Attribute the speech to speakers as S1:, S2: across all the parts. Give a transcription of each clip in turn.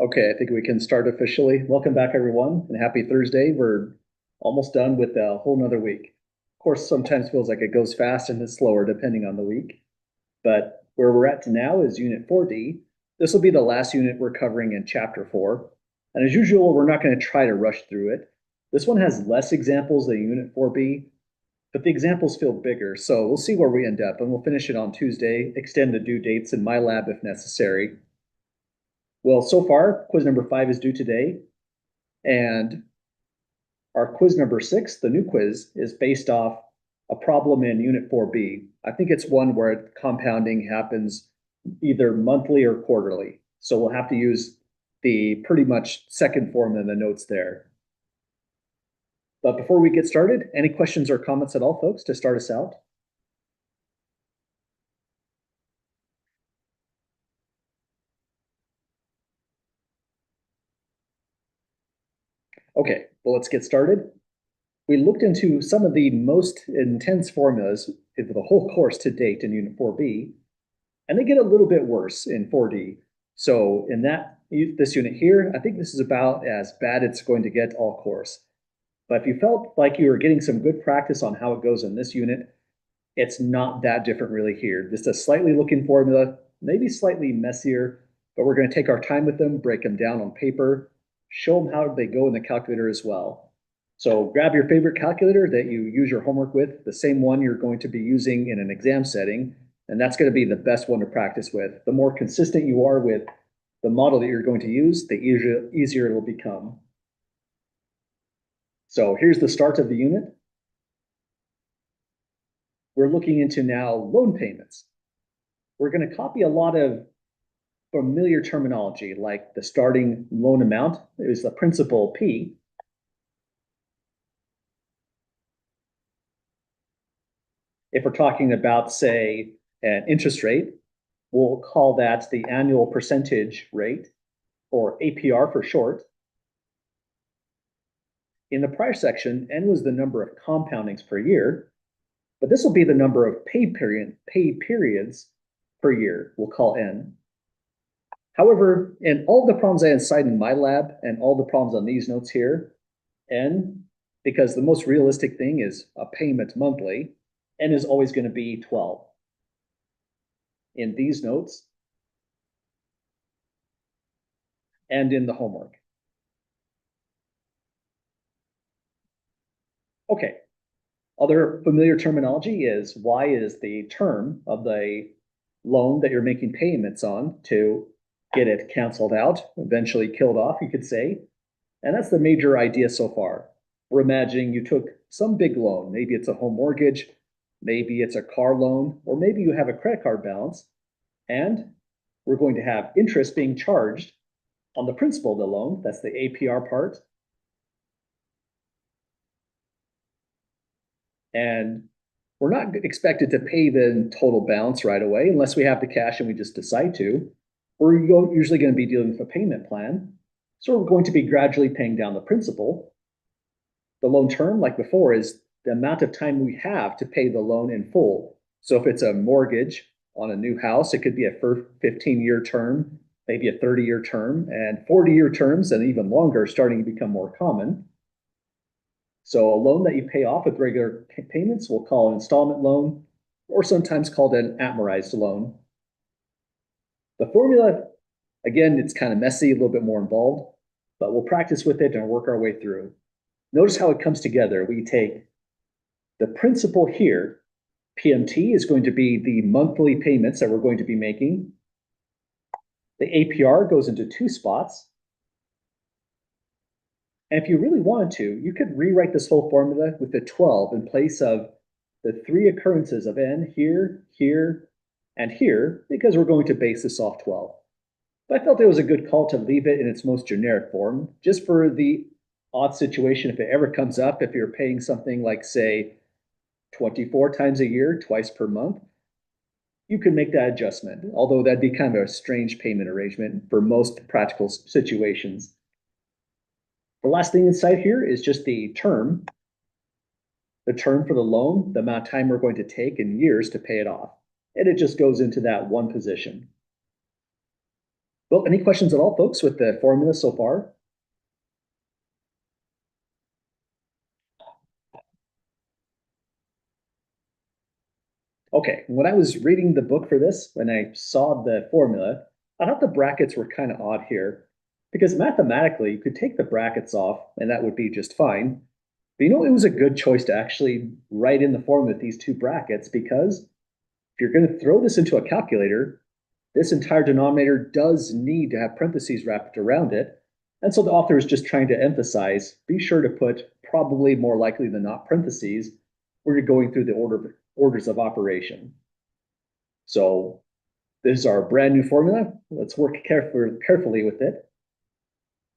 S1: Okay, I think we can start officially. Welcome back, everyone, and happy Thursday. We're almost done with a whole nother week. Of course, sometimes feels like it goes fast and it's slower depending on the week. But where we're at to now is Unit 4D. This will be the last unit we're covering in Chapter 4. And as usual, we're not going to try to rush through it. This one has less examples than Unit 4B, but the examples feel bigger. So we'll see where we end up, and we'll finish it on Tuesday, extend the due dates in my lab if necessary. Well, so far, quiz number 5 is due today, and our quiz number 6, the new quiz, is based off a problem in Unit 4B. I think it's one where compounding happens either monthly or quarterly. So we'll have to use the pretty much second form in the notes there. But before we get started, any questions or comments at all, folks, to start us out? Okay, well, let's get started. We looked into some of the most intense formulas for the whole course to date in Unit 4B, and they get a little bit worse in 4D. So in this unit here, I think this is about as bad it's going to get all course. But if you felt like you were getting some good practice on how it goes in this unit, it's not that different really here. Just a slightly looking formula, maybe slightly messier, but we're going to take our time with them, break them down on paper, show them how they go in the calculator as well. So grab your favorite calculator that you use your homework with, the same one you're going to be using in an exam setting, and that's going to be the best one to practice with. The more consistent you are with the model that you're going to use, the easier it will become. So here's the start of the unit. We're looking into now loan payments. We're going to copy a lot of familiar terminology, like the starting loan amount is the principal P. If we're talking about, say, an interest rate, we'll call that the annual percentage rate, or APR for short. In the prior section, N was the number of compoundings per year, but this will be the number of pay periods per year, we'll call N. However, in all the problems I cite in my lab and all the problems on these notes here, N, because the most realistic thing is a payment monthly, N is always going to be 12. In these notes and in the homework. Okay, other familiar terminology is Y is the term of the loan that you're making payments on to get it canceled out, eventually killed off, you could say. And that's the major idea so far. We're imagining you took some big loan. Maybe it's a home mortgage, maybe it's a car loan, or maybe you have a credit card balance, and we're going to have interest being charged on the principal of the loan. That's the APR part. And we're not expected to pay the total balance right away unless we have the cash and we just decide to. We're usually going to be dealing with a payment plan. So we're going to be gradually paying down the principal. The loan term, like before, is the amount of time we have to pay the loan in full. So if it's a mortgage on a new house, it could be a 15-year term, maybe a 30-year term, and 40-year terms and even longer starting to become more common. So a loan that you pay off with regular payments we'll call an installment loan, or sometimes called an amortized loan. The formula, again, it's kind of messy, a little bit more involved, but we'll practice with it and work our way through. Notice how it comes together. We take the principal here, PMT is going to be the monthly payments that we're going to be making. The APR goes into two spots. And if you really wanted to, you could rewrite this whole formula with the 12 in place of the three occurrences of N here, here, and here, because we're going to base this off 12. But I felt it was a good call to leave it in its most generic form, just for the odd situation if it ever comes up, if you're paying something like, say, 24 times a year, twice per month, you can make that adjustment, although that'd be kind of a strange payment arrangement for most practical situations. The last thing inside here is just the term for the loan, the amount of time we're going to take in years to pay it off. And it just goes into that one position. Well, any questions at all, folks, with the formula so far? Okay, when I was reading the book for this, when I saw the formula, I thought the brackets were kind of odd here because mathematically you could take the brackets off and that would be just fine. But it was a good choice to actually write in the formula with these two brackets because if you're going to throw this into a calculator, this entire denominator does need to have parentheses wrapped around it. And so the author is just trying to emphasize, be sure to put probably more likely than not parentheses where you're going through the orders of operation. So this is our brand new formula. Let's work carefully with it.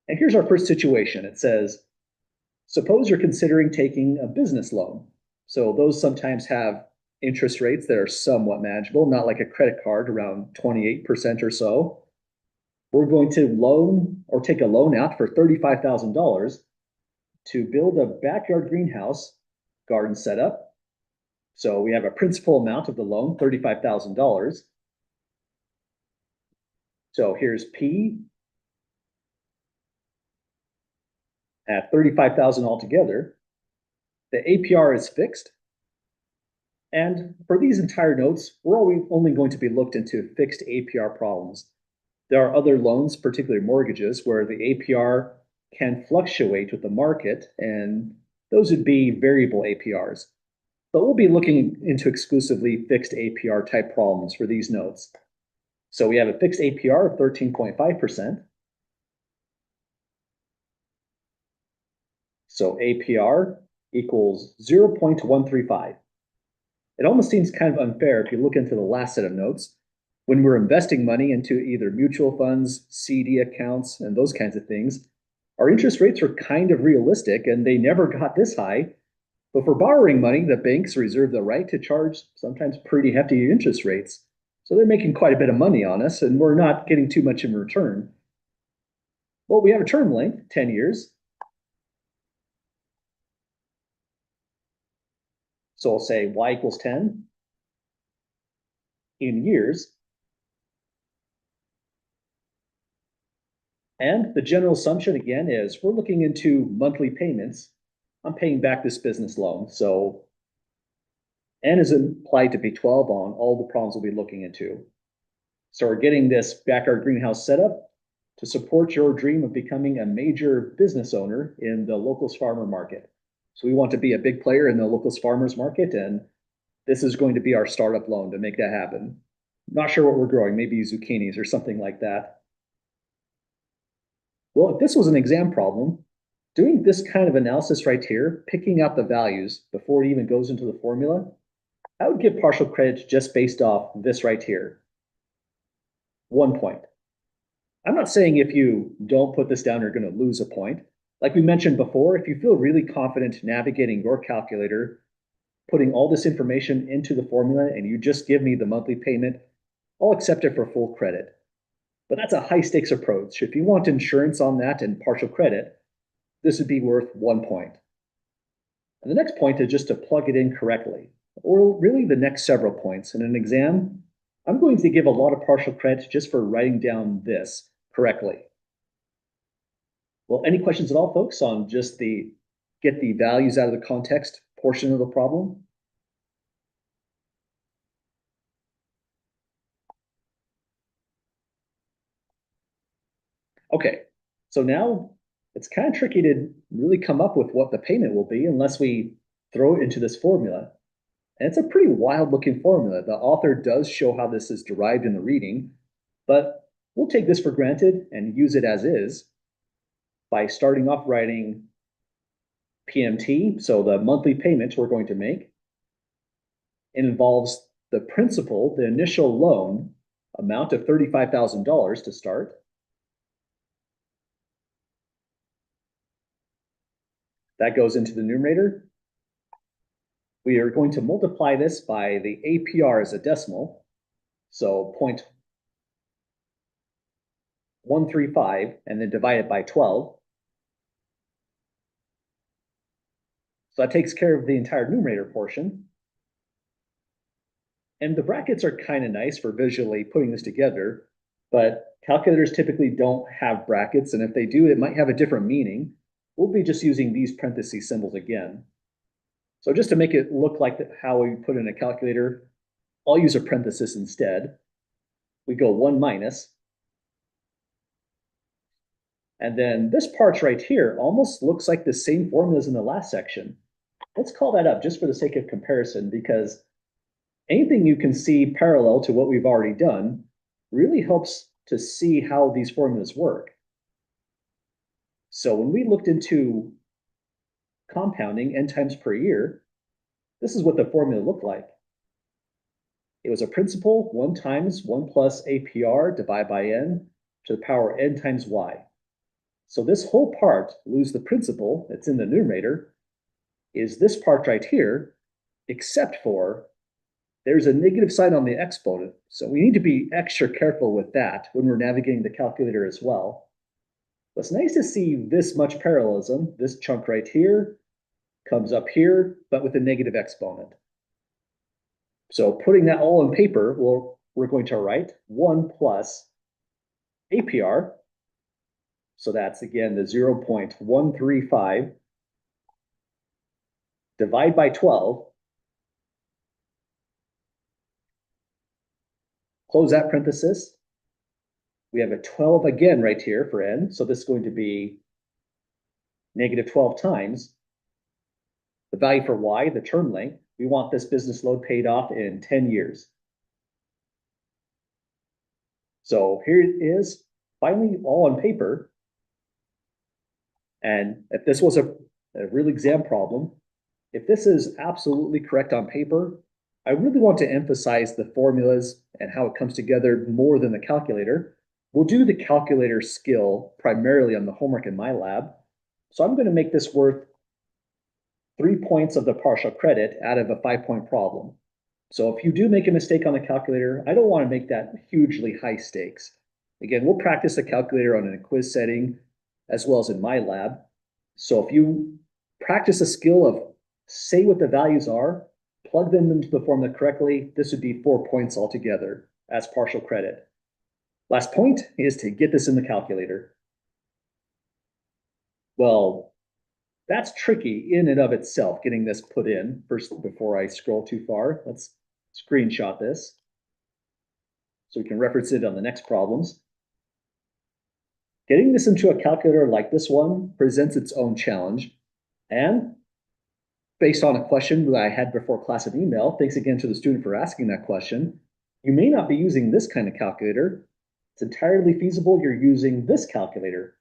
S1: And here's our first situation. It says, suppose you're considering taking a business loan. So those sometimes have interest rates that are somewhat manageable, not like a credit card around 28% or so. We're going to loan or take a loan out for $35,000 to build a backyard greenhouse garden setup. So we have a principal amount of the loan, $35,000. So here's P at 35,000 altogether. The APR is fixed. And for these entire notes, we're only going to be looked into fixed APR problems. There are other loans, particularly mortgages, where the APR can fluctuate with the market, and those would be variable APRs. But we'll be looking into exclusively fixed APR type problems for these notes. So we have a fixed APR of 13.5%. So APR equals 0.135. It almost seems kind of unfair if you look into the last set of notes. When we're investing money into either mutual funds, CD accounts, and those kinds of things, our interest rates are kind of realistic and they never got this high. But for borrowing money, the banks reserve the right to charge sometimes pretty hefty interest rates. So they're making quite a bit of money on us, and we're not getting too much in return. Well, we have a term length, 10 years. So I'll say y equals 10 in years. And the general assumption, again, is we're looking into monthly payments. I'm paying back this business loan. So N is implied to be 12 on all the problems we'll be looking into. So we're getting this backyard greenhouse set up to support your dream of becoming a major business owner in the locals farmer market. So we want to be a big player in the locals farmers market, and this is going to be our startup loan to make that happen. Not sure what we're growing, maybe zucchinis or something like that. Well, if this was an exam problem, doing this kind of analysis right here, picking out the values before it even goes into the formula, I would give partial credit just based off this right here. 1 point. I'm not saying if you don't put this down, you're going to lose a point. Like we mentioned before, if you feel really confident navigating your calculator, putting all this information into the formula, and you just give me the monthly payment, I'll accept it for full credit. But that's a high stakes approach. If you want insurance on that and partial credit, this would be worth 1 point. And the next point is just to plug it in correctly, or really the next several points. In an exam, I'm going to give a lot of partial credit just for writing down this correctly. Well, any questions at all, folks, on just the get the values out of the context portion of the problem? Okay, so now it's kind of tricky to really come up with what the payment will be unless we throw it into this formula. And it's a pretty wild looking formula. The author does show how this is derived in the reading, but we'll take this for granted and use it as is by starting off writing PMT, so the monthly payment we're going to make. It involves the principal, the initial loan amount of $35,000 to start. That goes into the numerator. We are going to multiply this by the APR as a decimal. So 0.135 and then divide it by 12. So that takes care of the entire numerator portion. And the brackets are kind of nice for visually putting this together. but calculators typically don't have brackets, and if they do, it might have a different meaning. We'll be just using these parentheses symbols again. So just to make it look like how we put in a calculator, I'll use a parenthesis instead. We go 1 minus. And then this part right here almost looks like the same formulas in the last section. Let's call that up just for the sake of comparison, because anything you can see parallel to what we've already done really helps to see how these formulas work. So when we looked into compounding n times per year, this is what the formula looked like. It was a principal 1 times 1 plus APR divided by n to the power n times y. So this whole part, lose the principal, that's in the numerator, is this part right here, except for there's a negative sign on the exponent. So we need to be extra careful with that when we're navigating the calculator as well. But it's nice to see this much parallelism. This chunk right here comes up here, but with a negative exponent. So putting that all on paper, we're going to write 1 plus APR. So that's, again, the 0.135 divide by 12. Close that parenthesis. We have a 12 again right here for n. So this is going to be negative 12 times the value for y, the term length. We want this business loan paid off in 10 years. So here it is, finally all on paper. And if this was a real exam problem, if this is absolutely correct on paper, I really want to emphasize the formulas and how it comes together more than the calculator. We'll do the calculator skill primarily on the homework in my lab. So I'm going to make this worth 3 points of the partial credit out of a 5-point problem. So if you do make a mistake on the calculator, I don't want to make that hugely high stakes. Again, we'll practice the calculator on a quiz setting as well as in my lab. So if you practice a skill of say what the values are, plug them into the formula correctly, this would be 4 points altogether as partial credit. Last point is to get this in the calculator. Well, that's tricky in and of itself, getting this put in. First, before I scroll too far, let's screenshot this so we can reference it on the next problems. Getting this into a calculator like this one presents its own challenge. And based on a question that I had before class in email, thanks again to the student for asking that question, you may not be using this kind of calculator. It's entirely feasible you're using this calculator,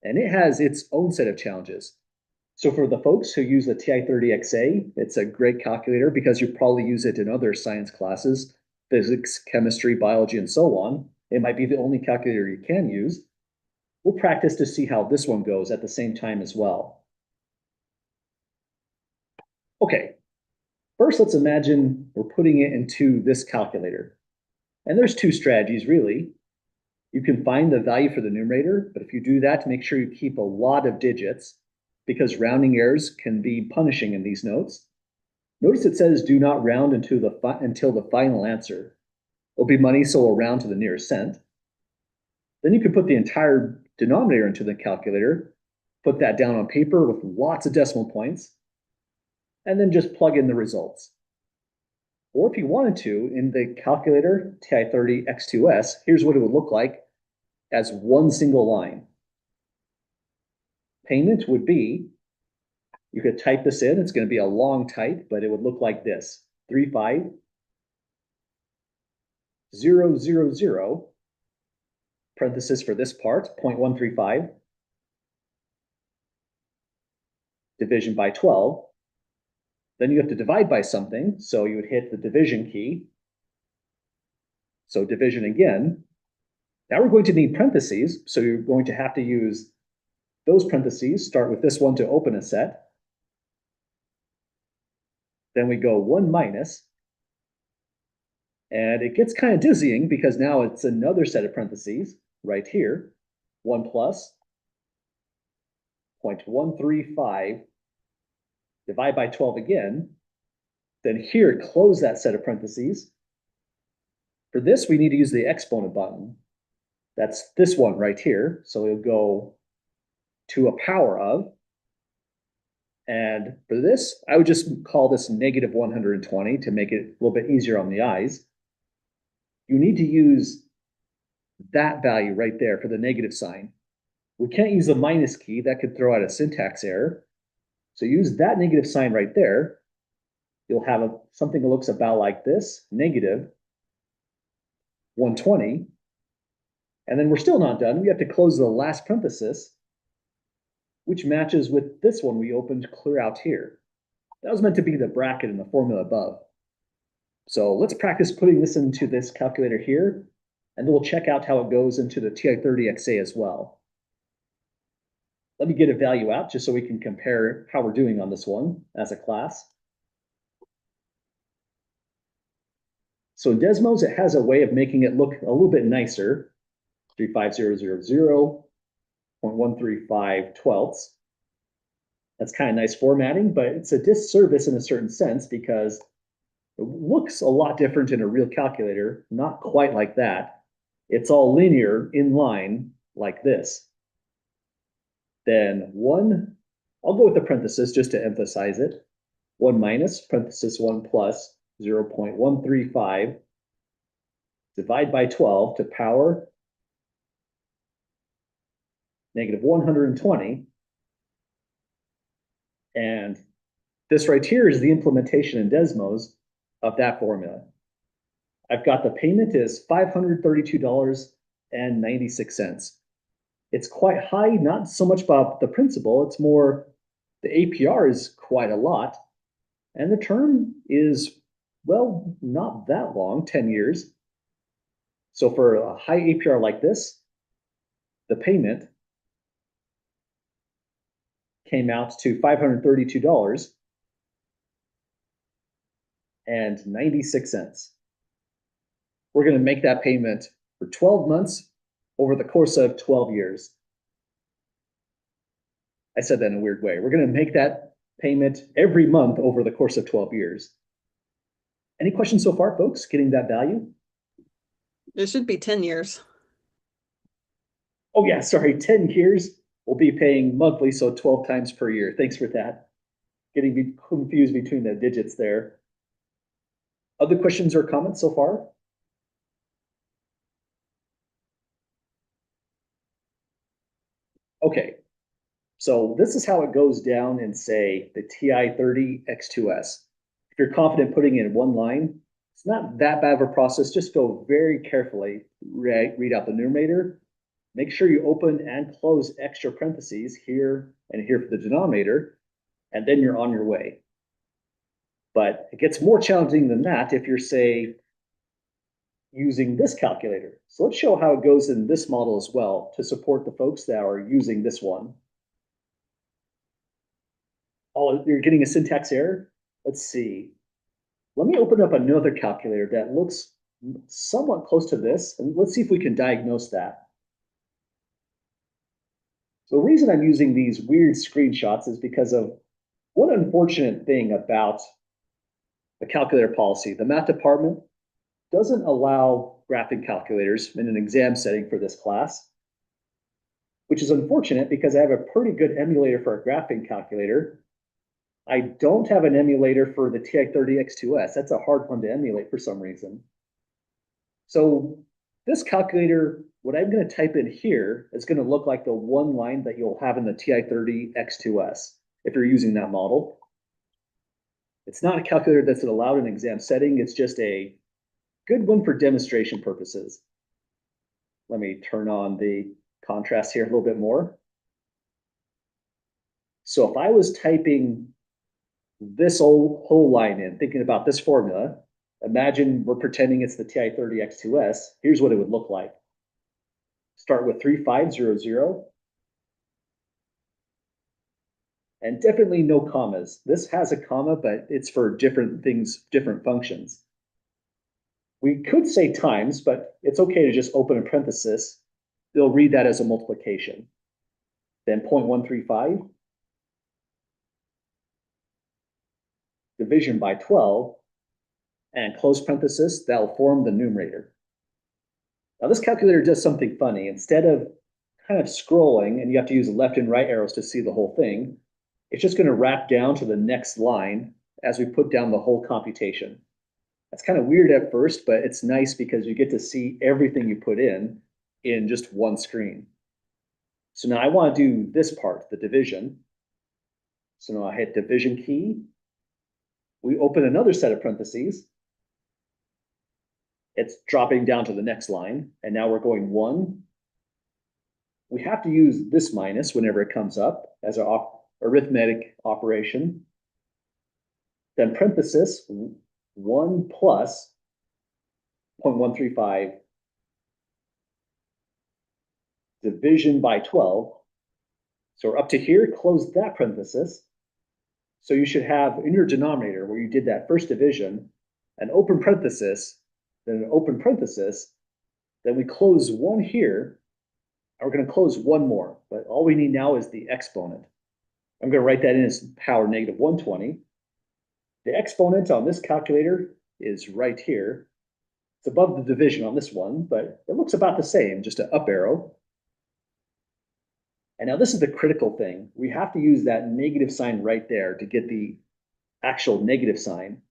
S1: and it has its own set of challenges. So for the folks who use the TI-30XA, it's a great calculator because you probably use it in other science classes, physics, chemistry, biology, and so on. It might be the only calculator you can use. We'll practice to see how this one goes at the same time as well. Okay, first let's imagine we're putting it into this calculator. And there's 2 strategies really. You can find the value for the numerator, but if you do that, make sure you keep a lot of digits because rounding errors can be punishing in these notes. Notice it says do not round until the final answer. It'll be money, so we'll round to the nearest cent. Then you can put the entire denominator into the calculator, put that down on paper with lots of decimal points, and then just plug in the results. Or if you wanted to, in the calculator TI-30X2S, here's what it would look like as one single line. Payment would be, you could type this in, it's going to be a long type, but it would look like this: 35000, parenthesis for this part, 0.135, division by 12. Then you have to divide by something, so you would hit the division key. So division again. Now we're going to need parentheses, so you're going to have to use those parentheses. Start with this one to open a set. Then we go 1 minus. And it gets kind of dizzying because now it's another set of parentheses right here. 1 plus 0.135 divide by 12 again. Then here, close that set of parentheses. For this, we need to use the exponent button. That's this one right here. So it'll go to a power of, and for this, I would just call this negative 120 to make it a little bit easier on the eyes. You need to use that value right there for the negative sign. We can't use the minus key, that could throw out a syntax error. So use that negative sign right there. You'll have something that looks about like this, negative 120. And then we're still not done. We have to close the last parenthesis, which matches with this one we opened clear out here. That was meant to be the bracket in the formula above. So let's practice putting this into this calculator here, and then we'll check out how it goes into the TI-30XA as well. Let me get a value out just so we can compare how we're doing on this one as a class. So in Desmos, it has a way of making it look a little bit nicer. 35000.135 That's kind of nice formatting, but it's a disservice in a certain sense because it looks a lot different in a real calculator, not quite like that. It's all linear in line like this. Then one, I'll go with the parenthesis just to emphasize it. 1 minus, parenthesis 1 plus 0.135, divide by 12 to power negative 120. And this right here is the implementation in Desmos of that formula. I've got the payment is $532.96. It's quite high, not so much about the principal, it's more the APR is quite a lot. And the term is, well, not that long, 10 years. So for a high APR like this, the payment came out to $532.96. We're going to make that payment for 12 months over the course of 12 years. I said that in a weird way. We're going to make that payment every month over the course of 12 years. Any questions so far, folks, getting that value?
S2: It should be 10 years.
S1: Oh yeah, sorry, 10 years. We'll be paying monthly, so 12 times per year. Thanks for that. Getting confused between the digits there. Other questions or comments so far? Okay, so this is how it goes down in, say, the TI-30X2S. If you're confident putting in one line, it's not that bad of a process. Just go very carefully, read out the numerator. Make sure you open and close extra parentheses here and here for the denominator, and then you're on your way. But it gets more challenging than that if you're, say, using this calculator. So let's show how it goes in this model as well to support the folks that are using this one. Oh, you're getting a syntax error? Let's see. Let me open up another calculator that looks somewhat close to this, and let's see if we can diagnose that. So the reason I'm using these weird screenshots is because of one unfortunate thing about the calculator policy. The math department doesn't allow graphing calculators in an exam setting for this class, which is unfortunate because I have a pretty good emulator for a graphing calculator. I don't have an emulator for the TI-30X2S. That's a hard one to emulate for some reason. So this calculator, what I'm going to type in here is going to look like the one line that you'll have in the TI-30X2S if you're using that model. It's not a calculator that's allowed in exam setting. It's just a good one for demonstration purposes. Let me turn on the contrast here a little bit more. So if I was typing this whole line in, thinking about this formula, imagine we're pretending it's the TI-30X2S. Here's what it would look like. Start with 3500, and definitely no commas. This has a comma, but it's for different things, different functions. We could say times, but it's okay to just open a parenthesis. They'll read that as a multiplication. Then 0.135 division by 12, and close parenthesis, that'll form the numerator. Now this calculator does something funny. Instead of kind of scrolling and you have to use the left and right arrows to see the whole thing, it's just going to wrap down to the next line as we put down the whole computation. That's kind of weird at first, but it's nice because you get to see everything you put in just one screen. So now I want to do this part, the division. So now I hit division key. We open another set of parentheses. It's dropping down to the next line. And now we're going 1. We have to use this minus whenever it comes up as an arithmetic operation. Then parenthesis 1 plus 0.135 division by 12. So we're up to here, close that parenthesis. So you should have in your denominator where you did that first division, an open parenthesis, then an open parenthesis, then we close 1 here, and we're going to close 1 more. But all we need now is the exponent. I'm going to write that in as power negative 120. The exponent on this calculator is right here. It's above the division on this one, but it looks about the same, just an up arrow. And now this is the critical thing. We have to use that negative sign right there to get the actual negative sign.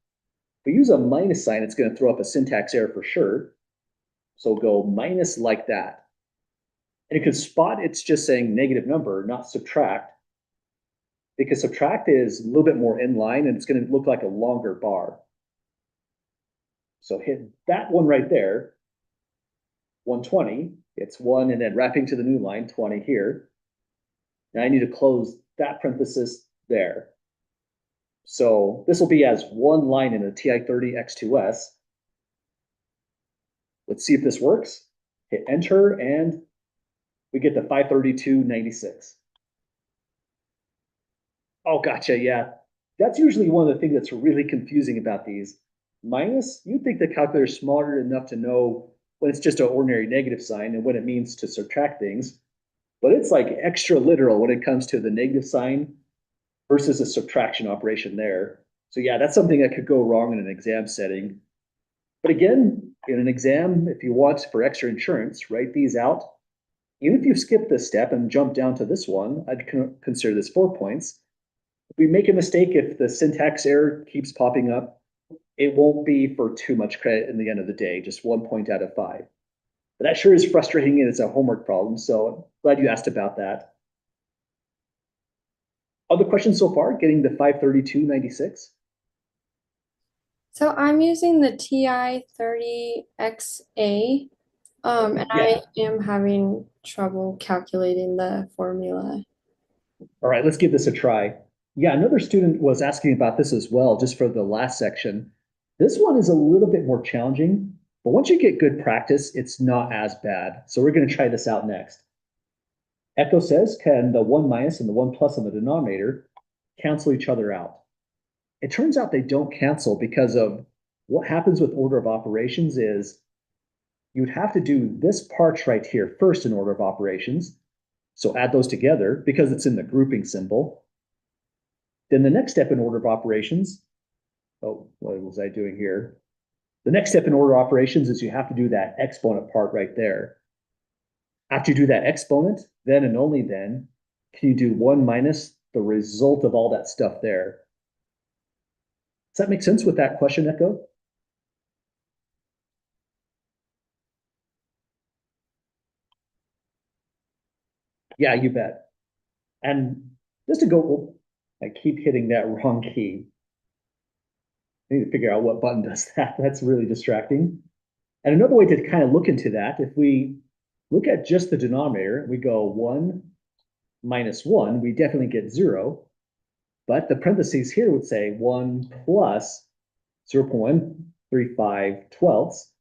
S1: If we use a minus sign, it's going to throw up a syntax error for sure. So go minus like that. And you can spot it's just saying negative number, not subtract, because subtract is a little bit more in line and it's going to look like a longer bar. So hit that one right there, 120, it's 1 and then wrapping to the new line, 20 here. Now I need to close that parenthesis there. So this will be as one line in a TI-30 X2S. Let's see if this works. Hit enter and we get the 532.96. Oh, gotcha. Yeah, that's usually one of the things that's really confusing about these. Minus, you'd think the calculator is smarter enough to know when it's just an ordinary negative sign and when it means to subtract things. But it's like extra literal when it comes to the negative sign versus a subtraction operation there. So yeah, that's something that could go wrong in an exam setting. But again, in an exam, if you want for extra insurance, write these out. Even if you skip this step and jump down to this one, I'd consider this 4 points. If we make a mistake, if the syntax error keeps popping up, it won't be for too much credit in the end of the day, just 1 point out of 5. But that sure is frustrating and it's a homework problem, so I'm glad you asked about that. Other questions so far, getting the 532.96?
S3: So I'm using the TI-30XA, and
S1: Yeah.
S3: I am having trouble calculating the formula.
S1: All right, let's give this a try. Yeah, another student was asking about this as well, just for the last section. This one is a little bit more challenging, but once you get good practice, it's not as bad. So we're going to try this out next. Echo says, can the 1 minus and the 1 plus on the denominator cancel each other out? It turns out they don't cancel because of what happens with order of operations is you'd have to do this part right here first in order of operations. So add those together because it's in the grouping symbol. Then the next step in order of operations, oh, what was I doing here? The next step in order of operations is you have to do that exponent part right there. After you do that exponent, then and only then can you do 1 minus the result of all that stuff there. Does that make sense with that question, Echo? Yeah, you bet. And just to go, I keep hitting that wrong key. I need to figure out what button does that. That's really distracting. And another way to kind of look into that, if we look at just the denominator, we go 1 minus 1, we definitely get 0. But the parentheses here would say 1 plus 0.135 twelfths.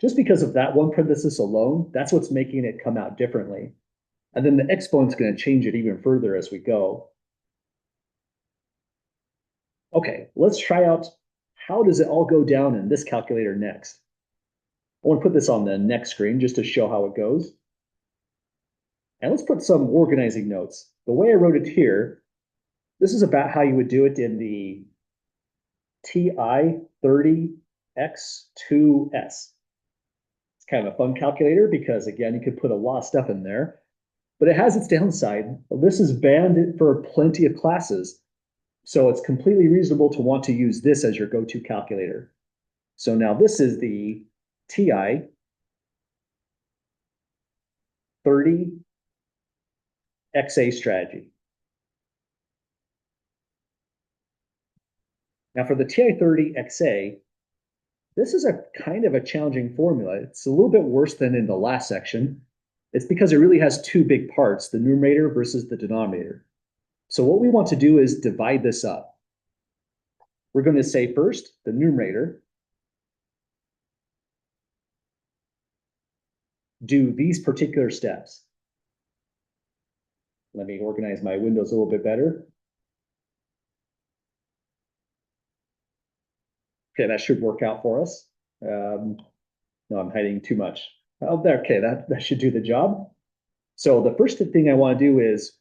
S1: Just because of that one parenthesis alone, that's what's making it come out differently. And then the exponent's going to change it even further as we go. Okay, let's try out how does it all go down in this calculator next. I want to put this on the next screen just to show how it goes. And let's put some organizing notes. The way I wrote it here, this is about how you would do it in the TI-30X2S. It's kind of a fun calculator because again, you could put a lot of stuff in there, but it has its downside. This is banned for plenty of classes. So it's completely reasonable to want to use this as your go-to calculator. So now this is the TI 30 XA strategy. Now for the TI 30 XA, this is a kind of a challenging formula. It's a little bit worse than in the last section. It's because it really has two big parts, the numerator versus the denominator. So what we want to do is divide this up. We're going to say first, the numerator, do these particular steps. Let me organize my windows a little bit better. Okay, that should work out for us. No, I'm hiding too much. Oh, there, okay, that should do the job. So the first thing I want to do is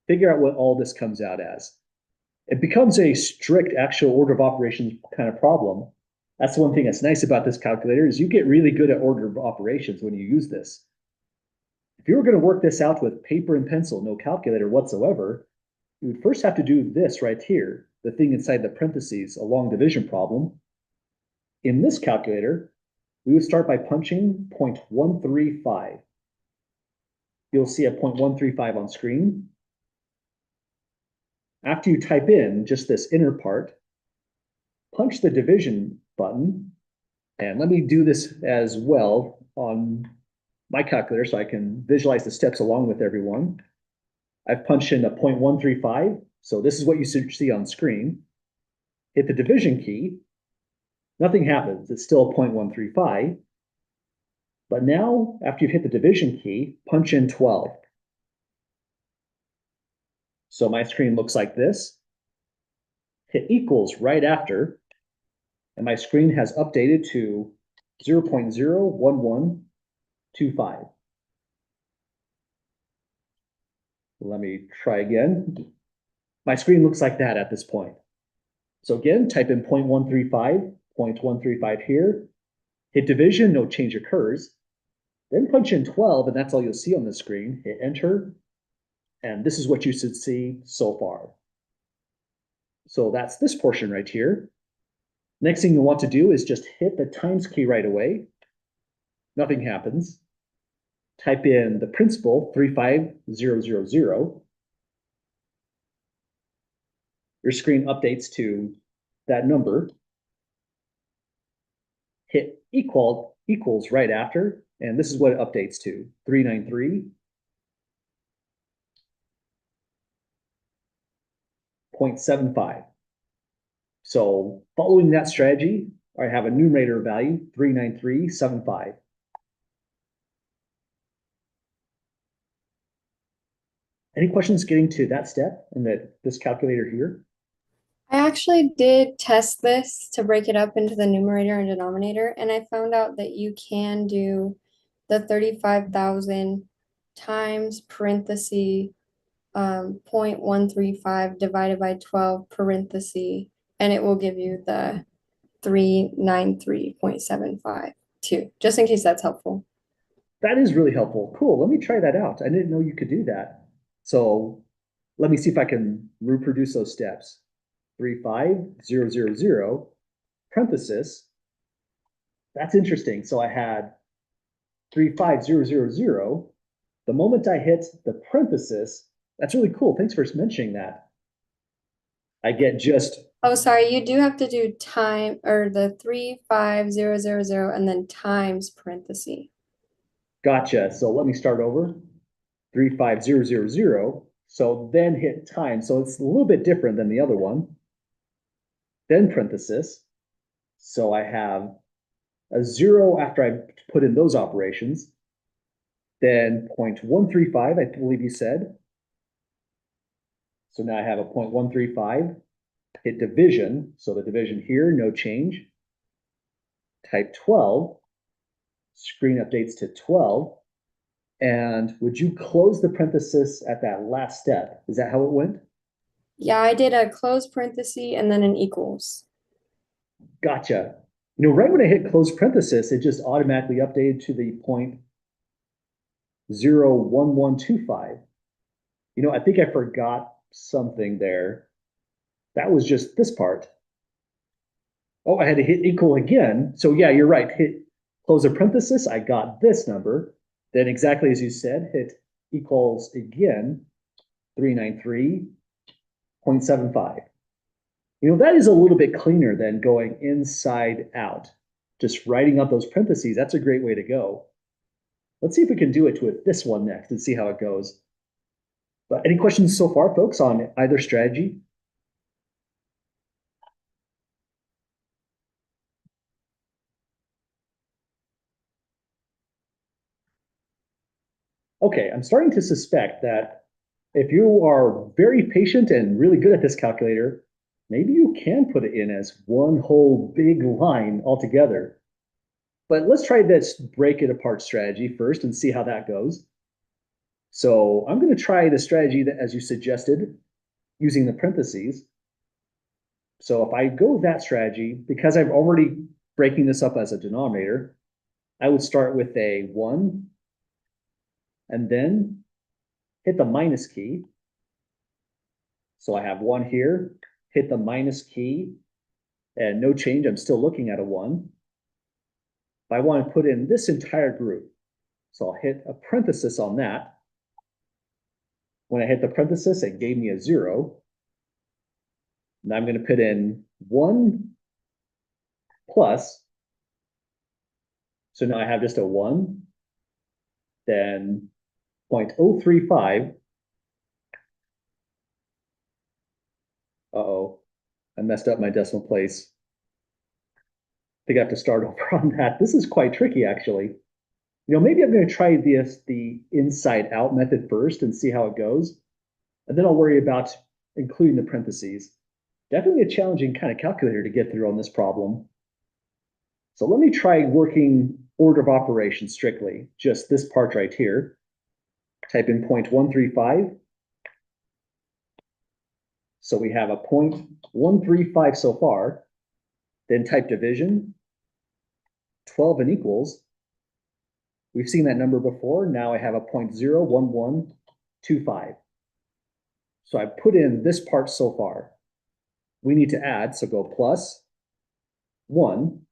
S1: figure out what all this comes out as. It becomes a strict actual order of operations kind of problem. That's the one thing that's nice about this calculator is you get really good at order of operations when you use this. If you were going to work this out with paper and pencil, no calculator whatsoever, you would first have to do this right here, the thing inside the parentheses, a long division problem. In this calculator, we would start by punching 0.135. You'll see a 0.135 on screen. After you type in just this inner part, punch the division button. And let me do this as well on my calculator so I can visualize the steps along with everyone. I've punched in a 0.135. So this is what you should see on screen. Hit the division key. Nothing happens. It's still a 0.135. But now, after you've hit the division key, punch in 12. So my screen looks like this. Hit equals right after, and my screen has updated to 0.01125. Let me try again. My screen looks like that at this point. So again, type in 0.135, 0.135 here. Hit division, no change occurs. Then punch in 12, and that's all you'll see on the screen. Hit enter, and this is what you should see so far. So that's this portion right here. Next thing you want to do is just hit the times key right away. Nothing happens. Type in the principal, 35000. Your screen updates to that number. Hit equals right after, and this is what it updates to, 393.75. So following that strategy, I have a numerator value, 393.75. Any questions getting to that step in this calculator here?
S3: I actually did test this to break it up into the numerator and denominator, and I found out that you can do the 35,000 times parenthesis 0.135 divided by 12 parenthesis, and it will give you the 393.75 too, just in case that's helpful.
S1: That is really helpful. Cool. Let me try that out. I didn't know you could do that. So let me see if I can reproduce those steps. 35000 parenthesis. That's interesting. So I had 35000. The moment I hit the parenthesis, that's really cool. Thanks for mentioning that. I get just,
S3: Oh, sorry, you do have to do time or the 35000 and then times parenthesis.
S1: gotcha. So let me start over. 35000. So then hit time. So it's a little bit different than the other one. Then parenthesis. So I have a 0 after I put in those operations. Then 0.135, I believe you said. So now I have a 0.135. Hit division. So the division here, no change. Type 12. Screen updates to 12. And would you close the parenthesis at that last step? Is that how it went?
S3: Yeah, I did a close parenthesis and then an equals.
S1: Gotcha. Right when I hit close parenthesis, it just automatically updated to the 0.01125. I think I forgot something there. That was just this part. Oh, I had to hit equal again. So yeah, you're right. Hit close a parenthesis. I got this number. Then exactly as you said, hit equals again, 393.75. That is a little bit cleaner than going inside out. Just writing up those parentheses, that's a great way to go. Let's see if we can do it with this one next and see how it goes. But any questions so far, folks, on either strategy? Okay, I'm starting to suspect that if you are very patient and really good at this calculator, maybe you can put it in as one whole big line altogether. But let's try this break it apart strategy first and see how that goes. So I'm going to try the strategy that, as you suggested, using the parentheses. So if I go with that strategy, because I'm already breaking this up as a denominator, I would start with a 1 and then hit the minus key. So I have 1 here, hit the minus key, and no change. I'm still looking at a 1. But I want to put in this entire group. So I'll hit a parenthesis on that. When I hit the parenthesis, it gave me a 0. Now I'm going to put in 1 plus. So now I have just a 1, then 0.035. Uh-oh, I messed up my decimal place. I think I have to start over on that. This is quite tricky, actually. Maybe I'm going to try the inside out method first and see how it goes. And then I'll worry about including the parentheses. Definitely a challenging kind of calculator to get through on this problem. So let me try working order of operations strictly, just this part right here. Type in 0.135. So we have a 0.135 so far. Then type division, 12 and equals. We've seen that number before. Now I have a 0.01125. So I put in this part so far. We need to add, so go plus 1.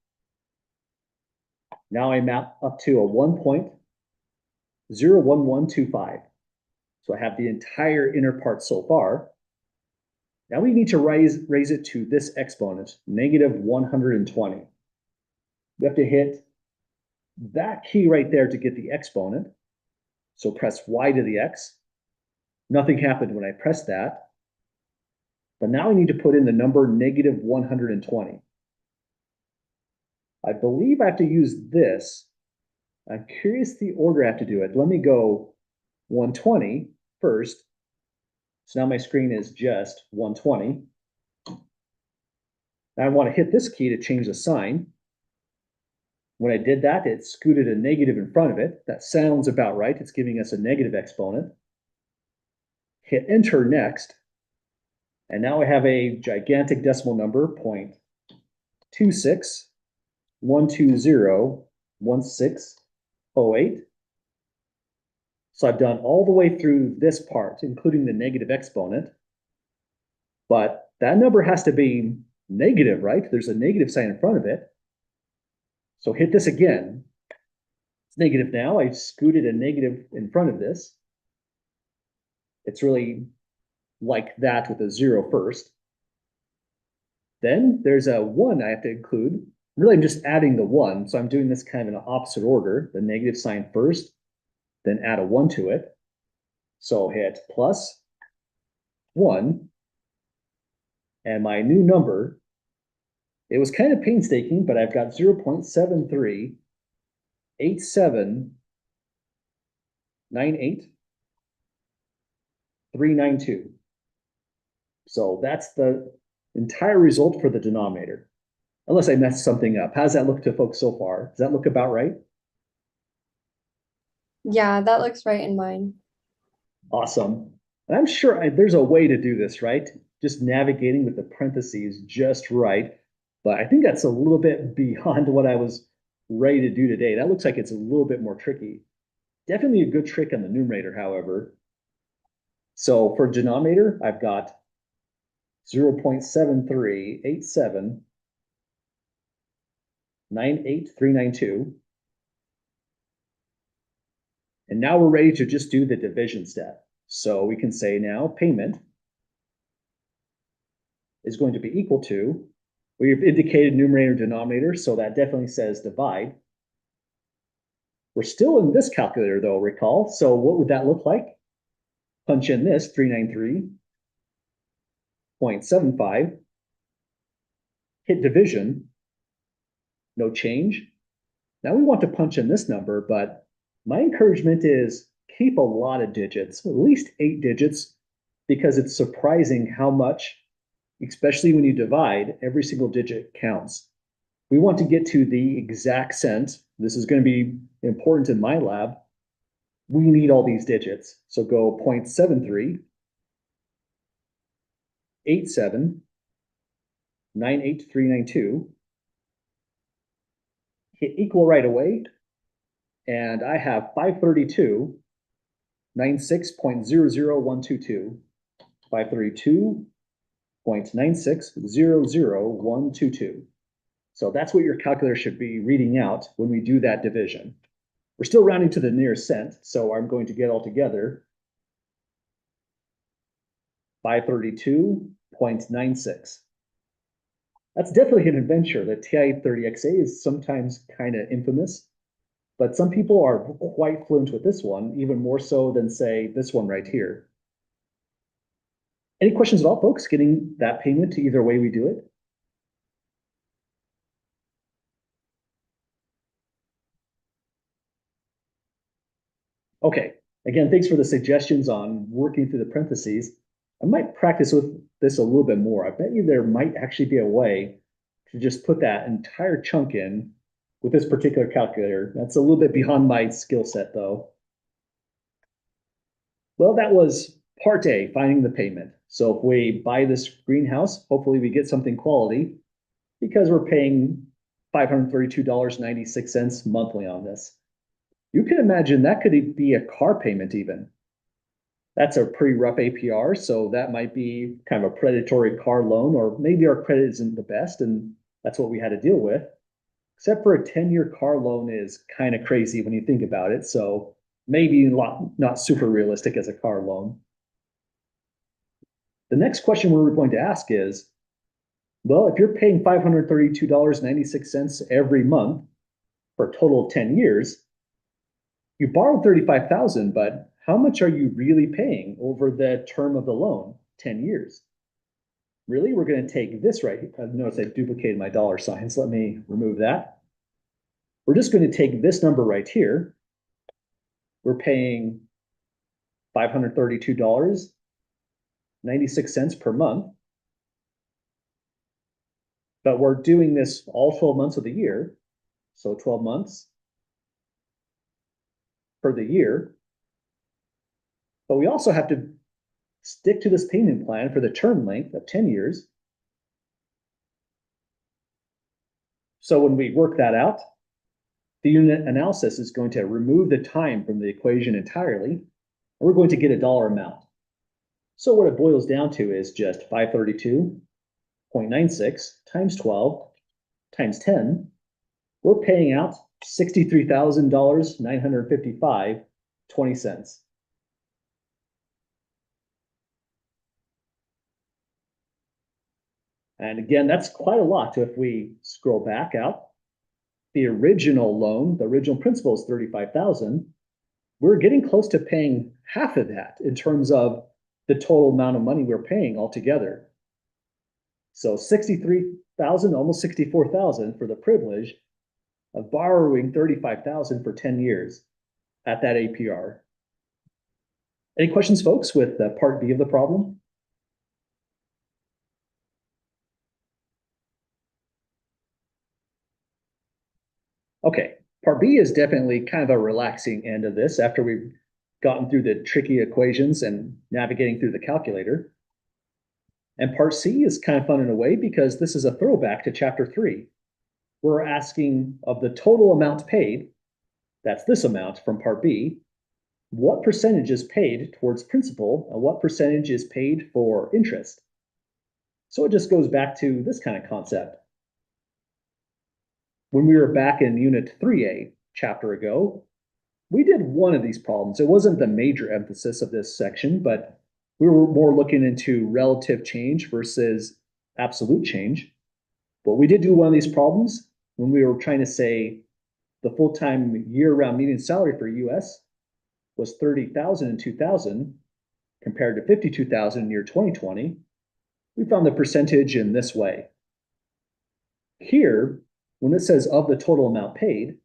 S1: Now I map up to a 1.01125. So I have the entire inner part so far. Now we need to raise it to this exponent, negative 120. We have to hit that key right there to get the exponent. So press Y to the X. Nothing happened when I pressed that. But now I need to put in the number negative 120. I believe I have to use this. I'm curious the order I have to do it. Let me go 120 first. So now my screen is just 120. Now I want to hit this key to change the sign. When I did that, it scooted a negative in front of it. That sounds about right. It's giving us a negative exponent. Hit enter next. And now I have a gigantic decimal number, 0.261201608. So I've done all the way through this part, including the negative exponent. But that number has to be negative, right? There's a negative sign in front of it. So hit this again. It's negative now. I scooted a negative in front of this. It's really like that with a 0 first. Then there's a 1 I have to include. Really, I'm just adding the 1. So I'm doing this kind of in an opposite order. The negative sign first, then add a 1 to it. So hit plus 1. And my new number, it was kind of painstaking, but I've got 0.738798.392. So that's the entire result for the denominator, unless I messed something up. How does that look to folks so far? Does that look about right?
S3: Yeah, that looks right in mine.
S1: Awesome. And I'm sure there's a way to do this, right? Just navigating with the parentheses just right. But I think that's a little bit beyond what I was ready to do today. That looks like it's a little bit more tricky. Definitely a good trick on the numerator, however. So for denominator, I've got 0.7387 98392. And now we're ready to just do the division step. So we can say now payment is going to be equal to, we've indicated numerator and denominator, so that definitely says divide. We're still in this calculator though, recall. So what would that look like? Punch in this 393.75, hit division, no change. Now we want to punch in this number, but my encouragement is keep a lot of digits, at least 8 digits, because it's surprising how much, especially when you divide, every single digit counts. We want to get to the exact cent. This is going to be important in my lab. We need all these digits. So go 0.73, 87, 98392, hit equal right away. And I have 532, 96.00122, 532.96000122. So that's what your calculator should be reading out when we do that division. We're still rounding to the nearest cent, so I'm going to get all together 532.96. That's definitely an adventure. The TI-30XA is sometimes kind of infamous, but some people are quite fluent with this one, even more so than, say, this one right here. Any questions at all, folks, getting that payment to either way we do it? Okay, again, thanks for the suggestions on working through the parentheses. I might practice with this a little bit more. I bet you there might actually be a way to just put that entire chunk in with this particular calculator. That's a little bit beyond my skill set though. Well, that was part A, finding the payment. So if we buy this greenhouse, hopefully we get something quality because we're paying $532.96 monthly on this. You can imagine that could be a car payment even. That's a pretty rough APR, so that might be kind of a predatory car loan, or maybe our credit isn't the best and that's what we had to deal with. Except for a 10-year car loan is kind of crazy when you think about it, so maybe not super realistic as a car loan. The next question we're going to ask is, well, if you're paying $532.96 every month for a total of 10 years, you borrowed $35,000, but how much are you really paying over the term of the loan, 10 years? Really, we're going to take this right here. Notice I duplicated my dollar signs. Let me remove that. We're just going to take this number right here. We're paying $532.96 per month. But we're doing this all 12 months of the year. So 12 months for the year. But we also have to stick to this payment plan for the term length of 10 years. So when we work that out, the unit analysis is going to remove the time from the equation entirely, and we're going to get a dollar amount. So what it boils down to is just 532.96 times 12 times 10. We're paying out $63,955.20. And again, that's quite a lot. If we scroll back out, the original loan, the original principal is $35,000. We're getting close to paying half of that in terms of the total amount of money we're paying altogether. So 63,000, almost 64,000 for the privilege of borrowing 35,000 for 10 years at that APR. Any questions, folks, with part B of the problem? Okay, part B is definitely kind of a relaxing end of this after we've gotten through the tricky equations and navigating through the calculator. And part C is kind of fun in a way because this is a throwback to chapter 3. We're asking of the total amount paid, that's this amount from part B, what percentage is paid towards principal and what percentage is paid for interest? So it just goes back to this kind of concept. When we were back in Unit 3A chapter ago, we did one of these problems. It wasn't the major emphasis of this section, but we were more looking into relative change versus absolute change. But we did do one of these problems when we were trying to say the full-time year-round median salary for US was 30,000 in 2000 compared to 52,000 in year 2020. We found the percentage in this way. Here, when it says of the total amount paid,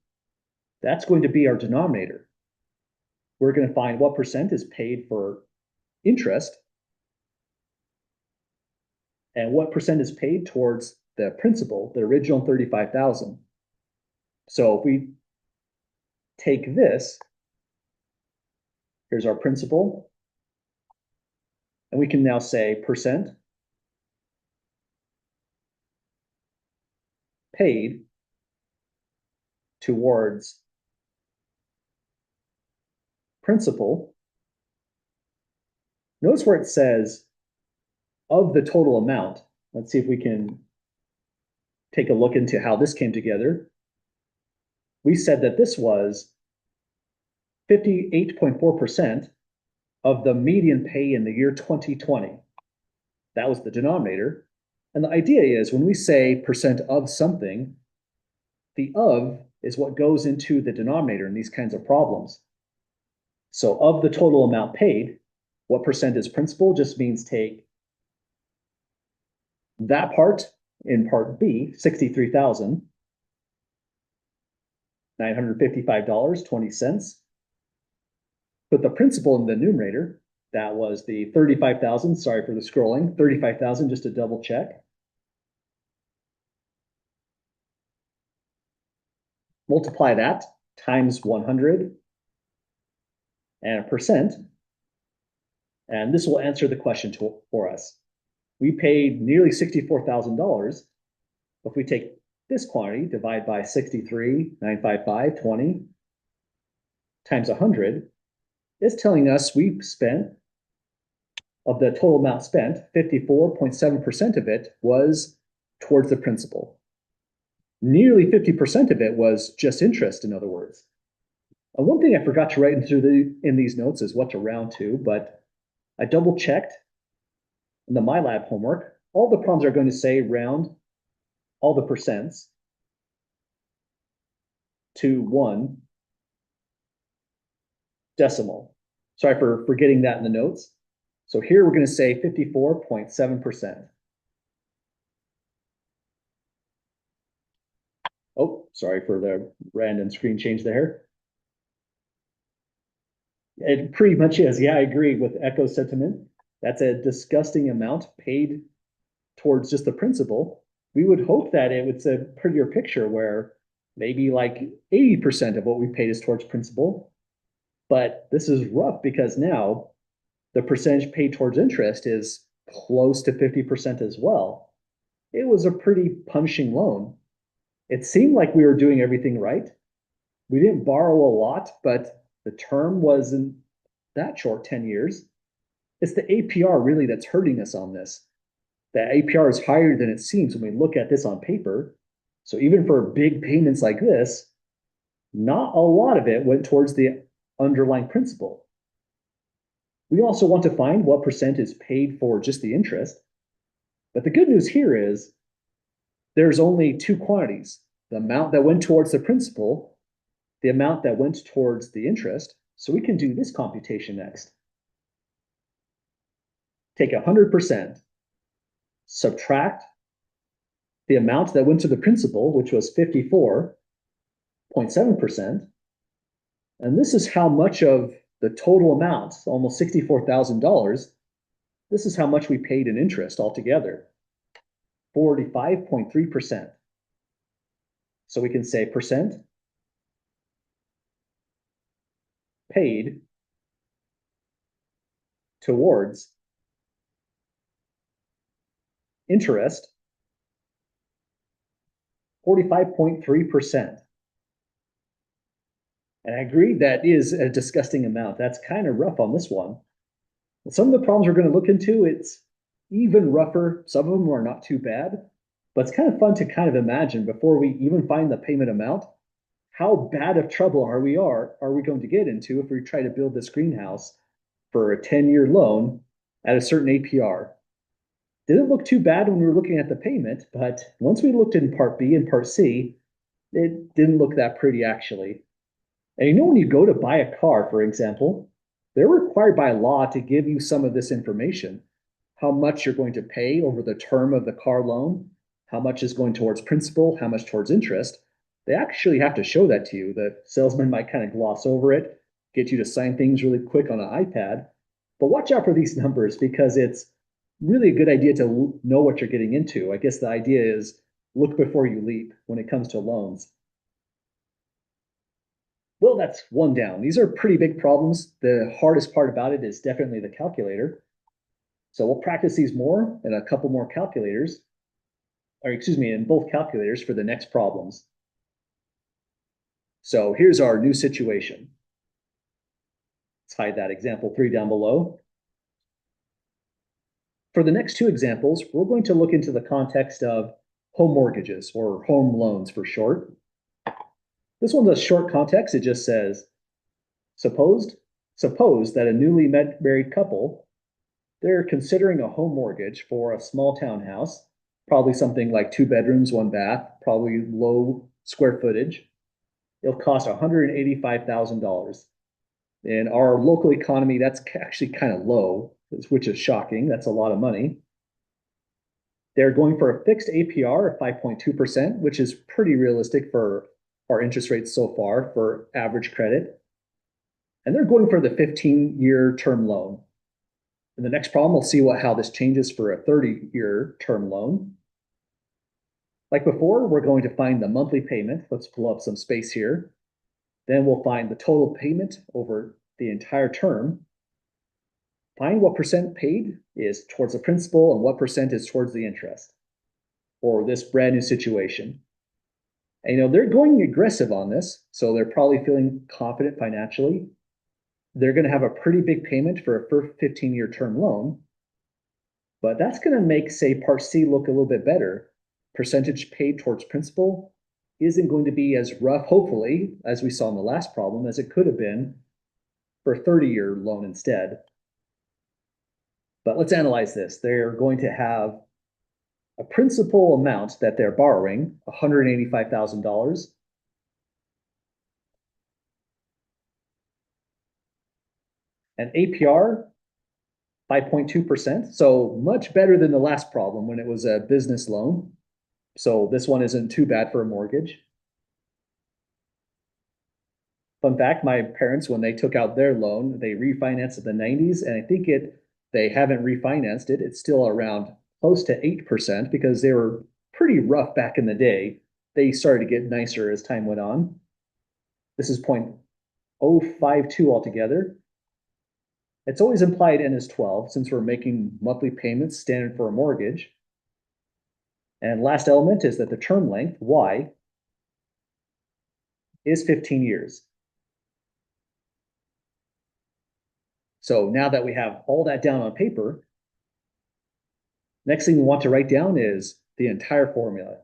S1: that's going to be our denominator. We're going to find what percent is paid for interest and what percent is paid towards the principal, the original 35,000. So if we take this, here's our principal, and we can now say percent paid towards principal. Notice where it says of the total amount. Let's see if we can take a look into how this came together. We said that this was 58.4% of the median pay in the year 2020. That was the denominator. And the idea is when we say percent of something, the of is what goes into the denominator in these kinds of problems. So of the total amount paid, what percent is principal just means take that part in part B, $63,955.20. Put the principal in the numerator. That was the 35,000. Sorry for the scrolling. 35,000 just to double check. Multiply that times 100 and a percent. And this will answer the question for us. We paid nearly $64,000. If we take this quantity, divide by 63,955.20 times 100, it's telling us we spent, of the total amount spent, 54.7% of it was towards the principal. Nearly 50% of it was just interest, in other words. One thing I forgot to write in these notes is what to round to, but I double checked in the MyLab homework. All the problems are going to say round all the percents to 1 decimal. Sorry for forgetting that in the notes. So here we're going to say 54.7%. Oh, sorry for the random screen change there. It pretty much is. Yeah, I agree with Echo's sentiment. That's a disgusting amount paid towards just the principal. We would hope that it was a prettier picture where maybe like 80% of what we paid is towards principal. But this is rough because now the percentage paid towards interest is close to 50% as well. It was a pretty punishing loan. It seemed like we were doing everything right. We didn't borrow a lot, but the term wasn't that short, 10 years. It's the APR really that's hurting us on this. The APR is higher than it seems when we look at this on paper. So even for big payments like this, not a lot of it went towards the underlying principal. We also want to find what percent is paid for just the interest. But the good news here is there's only two quantities, the amount that went towards the principal, the amount that went towards the interest. So we can do this computation next. Take 100%, subtract the amount that went to the principal, which was 54.7%. And this is how much of the total amount, almost $64,000, this is how much we paid in interest altogether, 45.3%. So we can say percent paid towards interest, 45.3%. And I agree that is a disgusting amount. That's kind of rough on this one. Some of the problems we're going to look into, it's even rougher. Some of them are not too bad, but it's kind of fun to kind of imagine before we even find the payment amount, how bad of trouble are we going to get into if we try to build this greenhouse for a 10-year loan at a certain APR. Didn't look too bad when we were looking at the payment, but once we looked in part B and part C, it didn't look that pretty actually. And you know, when you go to buy a car, for example, they're required by law to give you some of this information. How much you're going to pay over the term of the car loan, how much is going towards principal, how much towards interest. They actually have to show that to you. The salesman might kind of gloss over it, get you to sign things really quick on an iPad. But watch out for these numbers because it's really a good idea to know what you're getting into. I guess the idea is look before you leap when it comes to loans. Well, that's one down. These are pretty big problems. The hardest part about it is definitely the calculator. So we'll practice these more and a couple more calculators, or excuse me, in both calculators for the next problems. So here's our new situation. Let's hide that example 3 down below. For the next two examples, we're going to look into the context of home mortgages or home loans for short. This one's a short context. It just says, suppose that a newly married couple, they're considering a home mortgage for a small townhouse, probably something like 2 bedrooms, 1 bath, probably low square footage. It'll cost $185,000. In our local economy, that's actually kind of low, which is shocking. That's a lot of money. They're going for a fixed APR of 5.2%, which is pretty realistic for our interest rates so far for average credit. And they're going for the 15-year term loan. In the next problem, we'll see how this changes for a 30-year term loan. Like before, we're going to find the monthly payment. Let's pull up some space here. Then we'll find the total payment over the entire term. Find what percent paid is towards the principal and what percent is towards the interest for this brand new situation. And they're going aggressive on this, so they're probably feeling confident financially. They're going to have a pretty big payment for a first 15-year term loan, but that's going to make, say, Part C look a little bit better. Percentage paid towards principal isn't going to be as rough, hopefully, as we saw in the last problem, as it could have been for a 30-year loan instead. But let's analyze this. They're going to have a principal amount that they're borrowing, $185,000. An APR, 5.2%. So much better than the last problem when it was a business loan. So this one isn't too bad for a mortgage. Fun fact, my parents, when they took out their loan, they refinanced in the 90s, and I think they haven't refinanced it. It's still around close to 8% because they were pretty rough back in the day. They started to get nicer as time went on. This is 0.052 altogether. It's always implied N is 12 since we're making monthly payments standard for a mortgage. And last element is that the term length, Y, is 15 years. So now that we have all that down on paper, next thing we want to write down is the entire formula.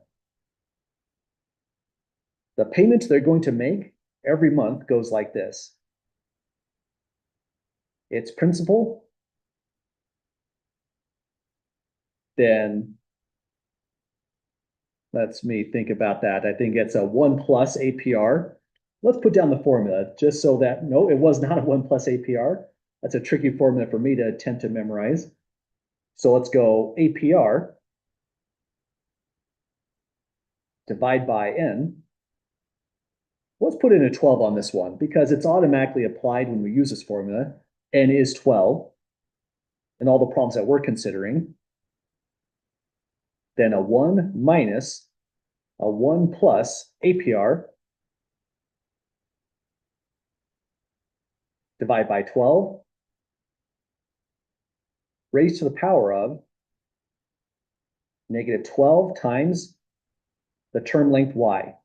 S1: The payment they're going to make every month goes like this. It's principal, then let's me think about that. I think it's a 1 plus APR. Let's put down the formula just so that, no, it was not a 1 plus APR. That's a tricky formula for me to attempt to memorize. So let's go APR divide by N. Let's put in a 12 on this one because it's automatically applied when we use this formula. N is 12 and all the problems that we're considering. Then a 1 minus a 1 plus APR divide by 12 raised to the power of negative 12 times the term length y.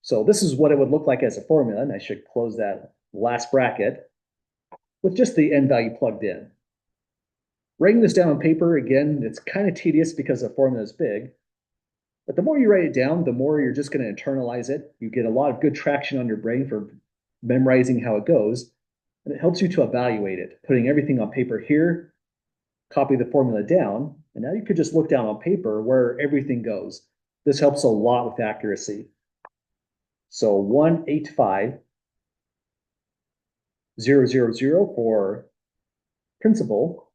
S1: So this is what it would look like as a formula, and I should close that last bracket with just the end value plugged in. Writing this down on paper, again, it's kind of tedious because the formula is big, but the more you write it down, the more you're just going to internalize it. You get a lot of good traction on your brain for memorizing how it goes, and it helps you to evaluate it, putting everything on paper here, copy the formula down, and now you could just look down on paper where everything goes. This helps a lot with accuracy. So 185,000 for principal,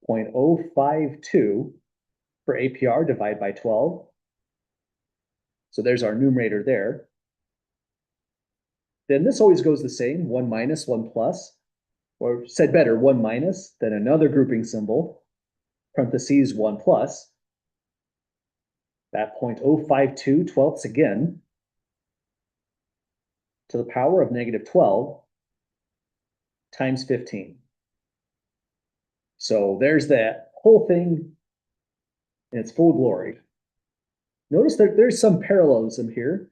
S1: 0.052 for APR divided by 12. So there's our numerator there. Then this always goes the same, 1 minus, 1 plus, or said better, 1 minus, then another grouping symbol, parentheses 1 plus, that 0.052 twelfths again, to the power of negative 12 times 15. So there's that whole thing in its full glory. Notice that there's some parallelism here.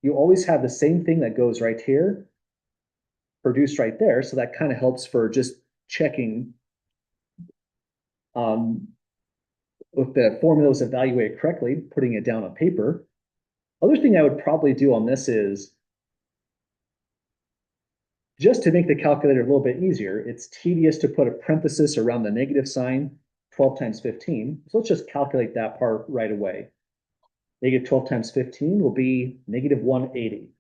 S1: You always have the same thing that goes right here, produced right there. So that kind of helps for just checking if the formula was evaluated correctly, putting it down on paper. Other thing I would probably do on this is, just to make the calculator a little bit easier, it's tedious to put a parenthesis around the negative sign, 12 times 15. So let's just calculate that part right away. Negative 12 times 15 will be negative 180.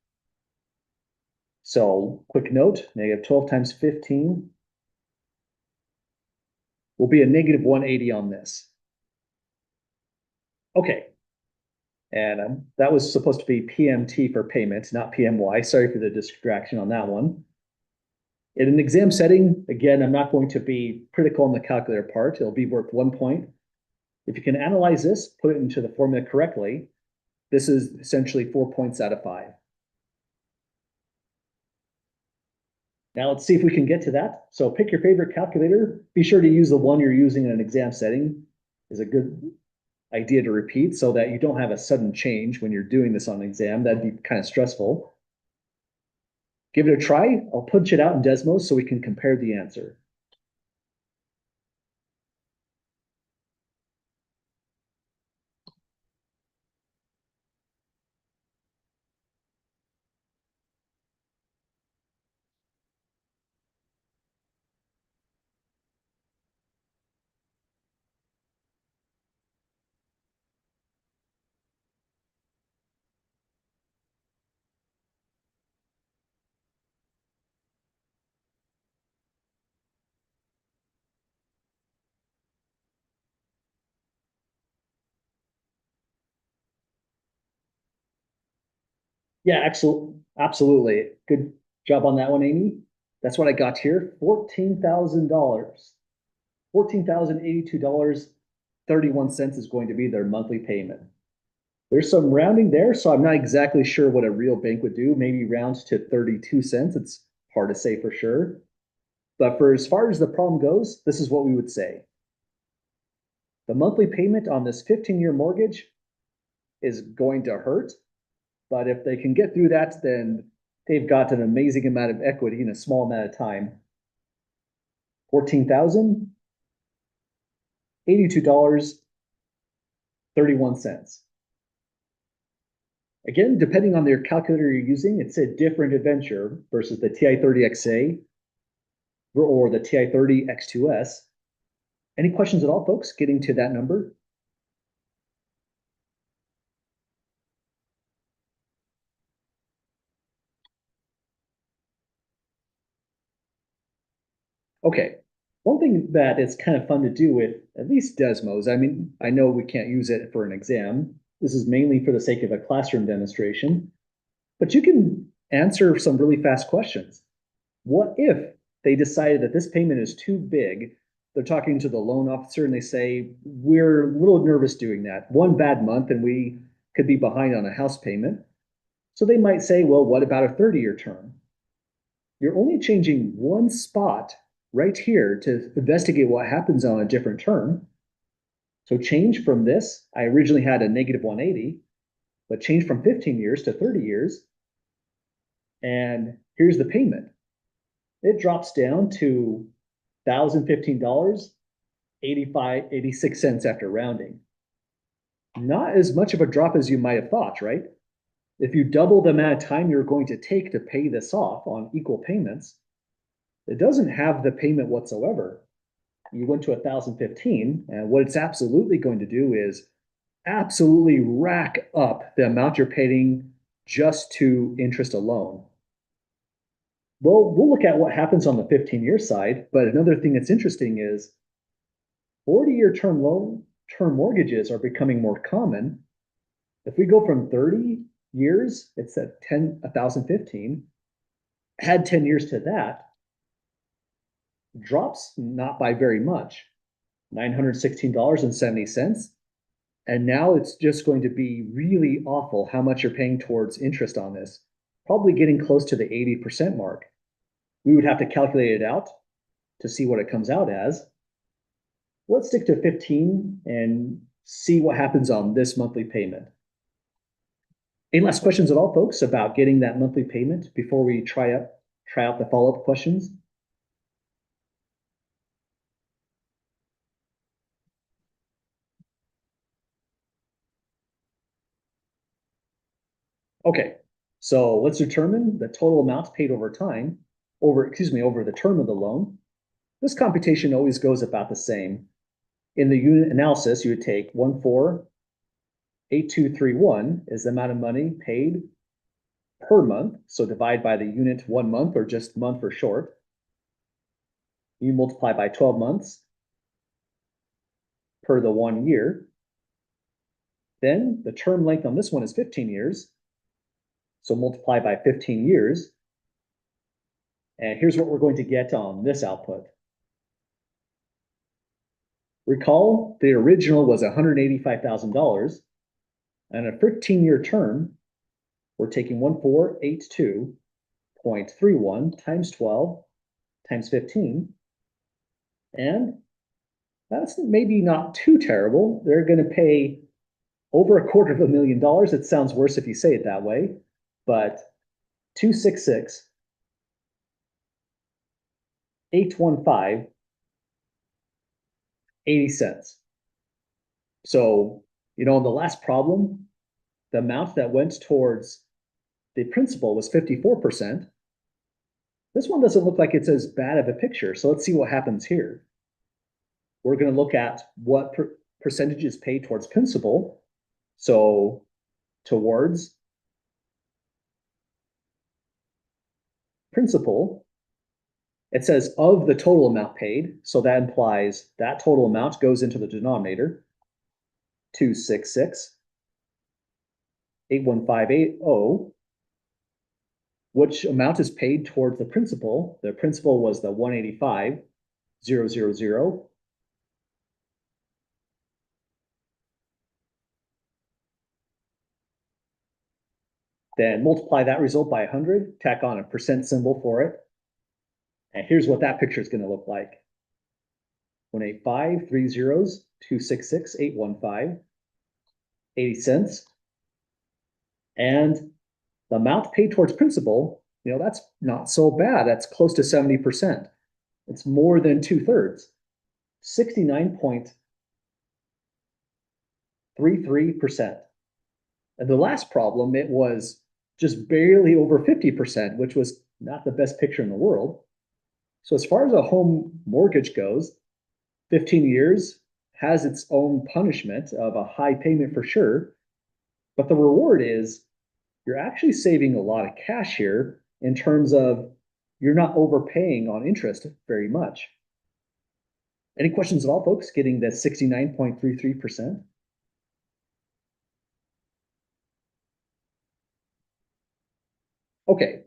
S1: So quick note, negative 12 times 15 will be a negative 180 on this. Okay. And that was supposed to be PMT for payment, not PMY. Sorry for the distraction on that one. In an exam setting, again, I'm not going to be critical on the calculator part. It'll be worth 1 point. If you can analyze this, put it into the formula correctly, this is essentially 4 points out of 5. Now let's see if we can get to that. So pick your favorite calculator. Be sure to use the one you're using in an exam setting. Is a good idea to repeat so that you don't have a sudden change when you're doing this on an exam. That'd be kind of stressful. Give it a try. I'll punch it out in Desmos so we can compare the answer. Yeah, absolutely. Good job on that one, Amy. That's what I got here. $14,000. $14,082.31 is going to be their monthly payment. There's some rounding there, so I'm not exactly sure what a real bank would do. Maybe round to 32 cents. It's hard to say for sure. But for as far as the problem goes, this is what we would say. The monthly payment on this 15-year mortgage is going to hurt. But if they can get through that, then they've got an amazing amount of equity in a small amount of time. $14,082.31. Again, depending on your calculator you're using, it's a different adventure versus the TI-30XA or the TI-30X2S. Any questions at all, folks, getting to that number? Okay, one thing that is kind of fun to do with at least Desmos, I mean, I know we can't use it for an exam. This is mainly for the sake of a classroom demonstration, but you can answer some really fast questions. What if they decided that this payment is too big? They're talking to the loan officer and they say, we're a little nervous doing that. One bad month and we could be behind on a house payment. So they might say, well, what about a 30-year term? You're only changing one spot right here to investigate what happens on a different term. So change from this, I originally had a negative 180, but change from 15 years to 30 years. And here's the payment. It drops down to $1,015, 86 cents after rounding. Not as much of a drop as you might have thought, right? If you double the amount of time you're going to take to pay this off on equal payments, it doesn't have the payment whatsoever. You went to 1,015, and what it's absolutely going to do is absolutely rack up the amount you're paying just to interest alone. Well, we'll look at what happens on the 15-year side, but another thing that's interesting is 40-year term mortgages are becoming more common. If we go from 30 years, it's at 1,015. Add 10 years to that, drops not by very much, $916.70. And now it's just going to be really awful how much you're paying towards interest on this, probably getting close to the 80% mark. We would have to calculate it out to see what it comes out as. Let's stick to 15 and see what happens on this monthly payment. Any last questions at all, folks, about getting that monthly payment before we try out the follow-up questions? Okay, so let's determine the total amounts paid over time, over the term of the loan. This computation always goes about the same. In the unit analysis, you would take 148231 is the amount of money paid per month. So divide by the unit 1 month, or just month for short. You multiply by 12 months per the 1 year. Then the term length on this one is 15 years. So multiply by 15 years. And here's what we're going to get on this output. Recall the original was $185,000, and a 15-year term, we're taking 1482.31 times 12 times 15. And that's maybe not too terrible. They're going to pay over $250,000. It sounds worse if you say it that way, but 266,815.80 cents. So, in the last problem, the amount that went towards the principal was 54%. This one doesn't look like it's as bad of a picture. So let's see what happens here. We're going to look at what percentage is paid towards principal. So towards principal, it says of the total amount paid. So that implies that total amount goes into the denominator, 266,815.80. Which amount is paid towards the principal? The principal was the 185,000. Then multiply that result by 100, tack on a percent symbol for it. And here's what that picture is going to look like. 185, 3 zeros, 266,815.80 cents. And the amount paid towards principal, that's not so bad. That's close to 70%. It's more than 2/3, 69.33%. And the last problem, it was just barely over 50%, which was not the best picture in the world. So as far as a home mortgage goes, 15 years has its own punishment of a high payment for sure. But the reward is you're actually saving a lot of cash here in terms of you're not overpaying on interest very much. Any questions at all, folks, getting the 69.33%? Okay,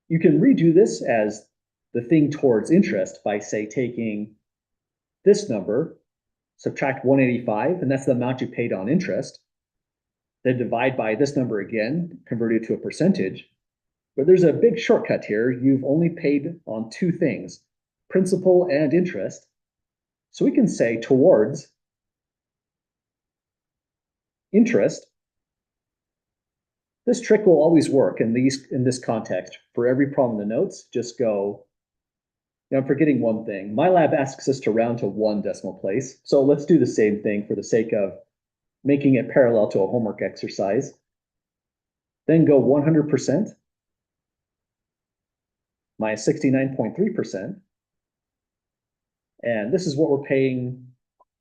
S1: you can redo this as the thing towards interest by, say, taking this number, subtract 185, and that's the amount you paid on interest. Then divide by this number again, convert it to a percentage. But there's a big shortcut here. You've only paid on two things, principal and interest. So we can say towards interest, this trick will always work in this context. For every problem in the notes, just go, I'm forgetting one thing. MyLab asks us to round to 1 decimal place. So let's do the same thing for the sake of making it parallel to a homework exercise. Then go 100% minus 69.3%. And this is what we're paying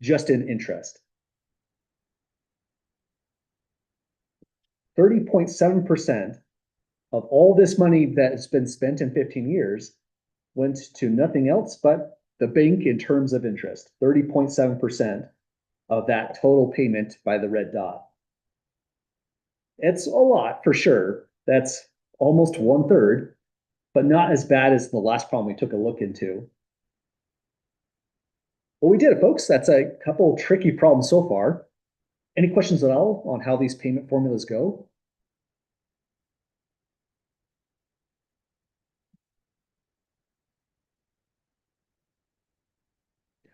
S1: just in interest. 30.7% of all this money that has been spent in 15 years went to nothing else but the bank in terms of interest. 30.7% of that total payment by the red dot. It's a lot for sure. That's almost 1/3, but not as bad as the last problem we took a look into. Well, we did it, folks. That's a couple tricky problems so far. Any questions at all on how these payment formulas go?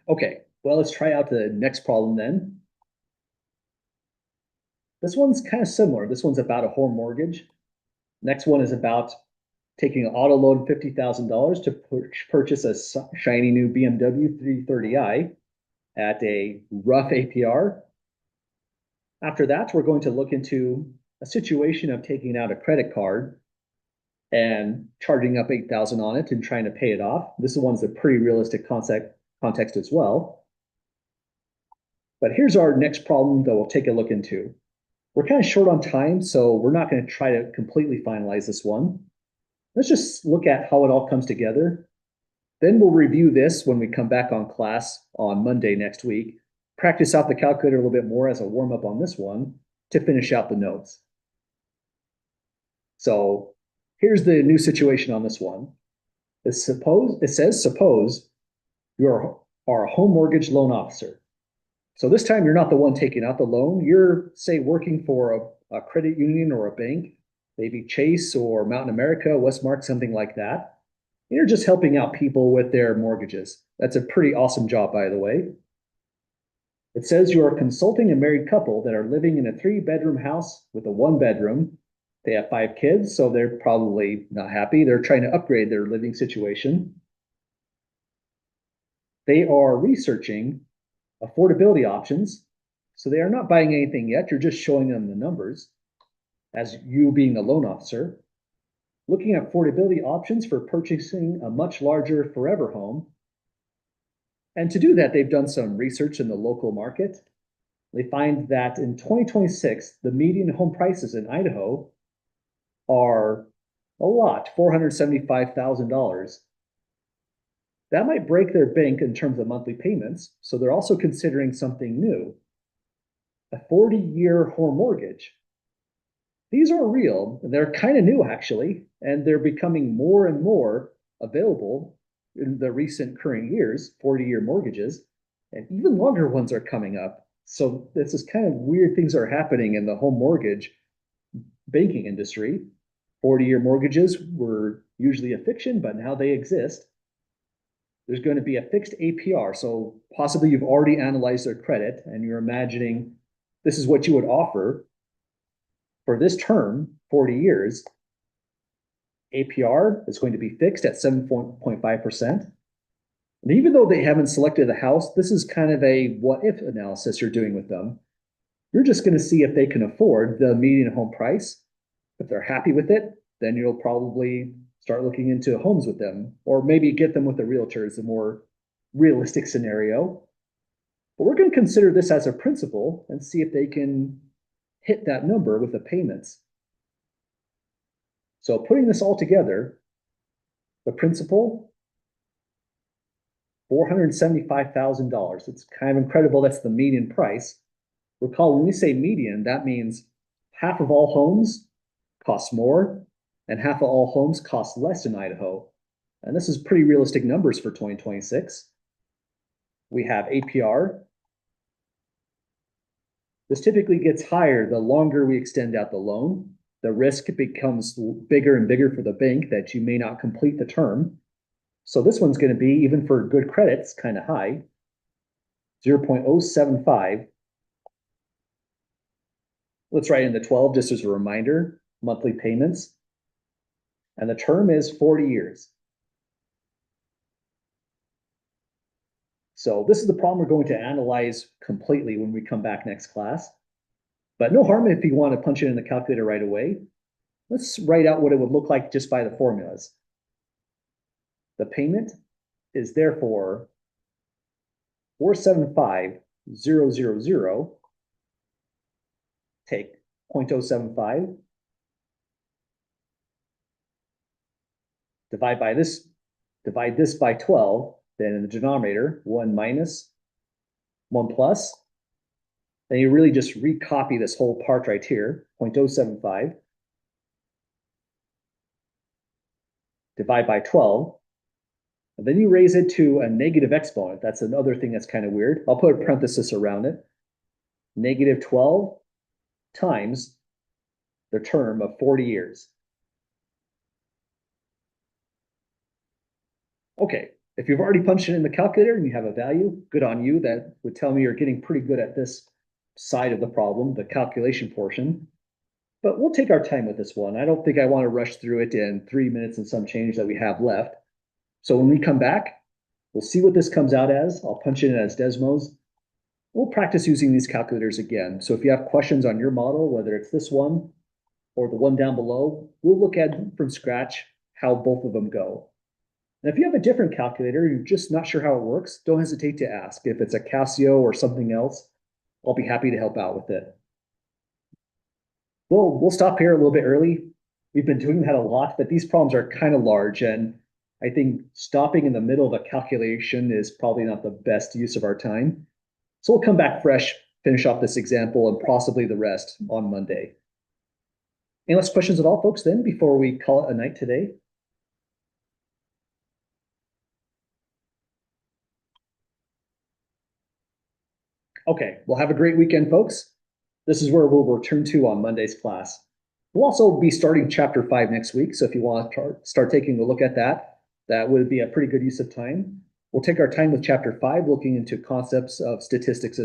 S1: Okay, well, let's try out the next problem then. This one's kind of similar. This one's about a home mortgage. Next one is about taking an auto loan $50,000 to purchase a shiny new BMW 330i at a rough APR. After that, we're going to look into a situation of taking out a credit card and charging up $8,000 on it and trying to pay it off. This one's a pretty realistic context as well. But here's our next problem that we'll take a look into. We're kind of short on time, so we're not going to try to completely finalize this one. Let's just look at how it all comes together. Then we'll review this when we come back on class on Monday next week. Practice out the calculator a little bit more as a warm-up on this one to finish out the notes. So here's the new situation on this one. It says, suppose you are a home mortgage loan officer. So this time you're not the one taking out the loan. You're, say, working for a credit union or a bank, maybe Chase or Mountain America, Westmark, something like that. You're just helping out people with their mortgages. That's a pretty awesome job, by the way. It says you are consulting a married couple that are living in a 3-bedroom house with a 1-bedroom. They have 5 kids, so they're probably not happy. They're trying to upgrade their living situation. They are researching affordability options. So they are not buying anything yet. You're just showing them the numbers as you being a loan officer. Looking at affordability options for purchasing a much larger forever home. And to do that, they've done some research in the local market. They find that in 2026, the median home prices in Idaho are a lot, $475,000. That might break their bank in terms of monthly payments, so they're also considering something new, a 40-year home mortgage. These are real, and they're kind of new actually, and they're becoming more and more available in the recent current years, 40-year mortgages, and even longer ones are coming up. So this is kind of weird things are happening in the home mortgage banking industry. 40-year mortgages were usually a fiction, but now they exist. There's going to be a fixed APR. So possibly you've already analyzed their credit and you're imagining this is what you would offer for this term, 40 years. APR is going to be fixed at 7.5%. And even though they haven't selected a house, this is kind of a what if analysis you're doing with them. You're just going to see if they can afford the median home price. If they're happy with it, then you'll probably start looking into homes with them, or maybe get them with a realtor is a more realistic scenario. But we're going to consider this as a principal and see if they can hit that number with the payments. So putting this all together, the principal, $475,000. It's kind of incredible. That's the median price. Recall, when we say median, that means half of all homes cost more and half of all homes cost less in Idaho. And this is pretty realistic numbers for 2026. We have APR. This typically gets higher the longer we extend out the loan. The risk becomes bigger and bigger for the bank that you may not complete the term. So this one's going to be, even for good credits, kind of high, 0.075. Let's write in the 12 just as a reminder, monthly payments. And the term is 40 years. So this is the problem we're going to analyze completely when we come back next class. But no harm if you want to punch it in the calculator right away. Let's write out what it would look like just by the formulas. The payment is therefore 475,000, take 0.075, divide this by 12, then in the denominator, 1 minus, 1 plus. Then you really just recopy this whole part right here, 0.075, divide by 12, and then you raise it to a negative exponent. That's another thing that's kind of weird. I'll put a parenthesis around it. Negative 12 times the term of 40 years. Okay, if you've already punched it in the calculator and you have a value, good on you. That would tell me you're getting pretty good at this side of the problem, the calculation portion. But we'll take our time with this one. I don't think I want to rush through it in 3 minutes and some change that we have left. So when we come back, we'll see what this comes out as. I'll punch it in as Desmos. We'll practice using these calculators again. So if you have questions on your model, whether it's this one or the one down below, we'll look at from scratch how both of them go. And if you have a different calculator, you're just not sure how it works, don't hesitate to ask. If it's a Casio or something else, I'll be happy to help out with it. Well, we'll stop here a little bit early. We've been doing that a lot, but these problems are kind of large, and I think stopping in the middle of a calculation is probably not the best use of our time. So we'll come back fresh, finish off this example, and possibly the rest on Monday. Any last questions at all, folks, then, before we call it a night today? Okay, well, have a great weekend, folks. This is where we'll return to on Monday's class. We'll also be starting chapter 5 next week, so if you want to start taking a look at that, that would be a pretty good use of time. We'll take our time with chapter 5, looking into concepts of statistics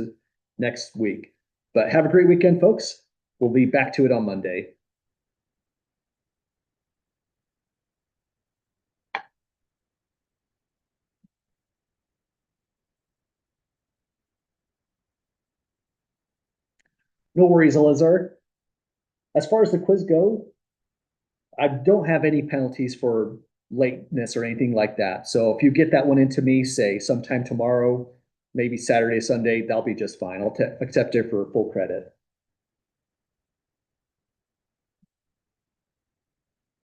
S1: next week. But have a great weekend, folks. We'll be back to it on Monday. No worries, Elazar. As far as the quiz go, I don't have any penalties for lateness or anything like that. So if you get that one into me, say sometime tomorrow, maybe Saturday, Sunday, that'll be just fine. I'll accept it for full credit.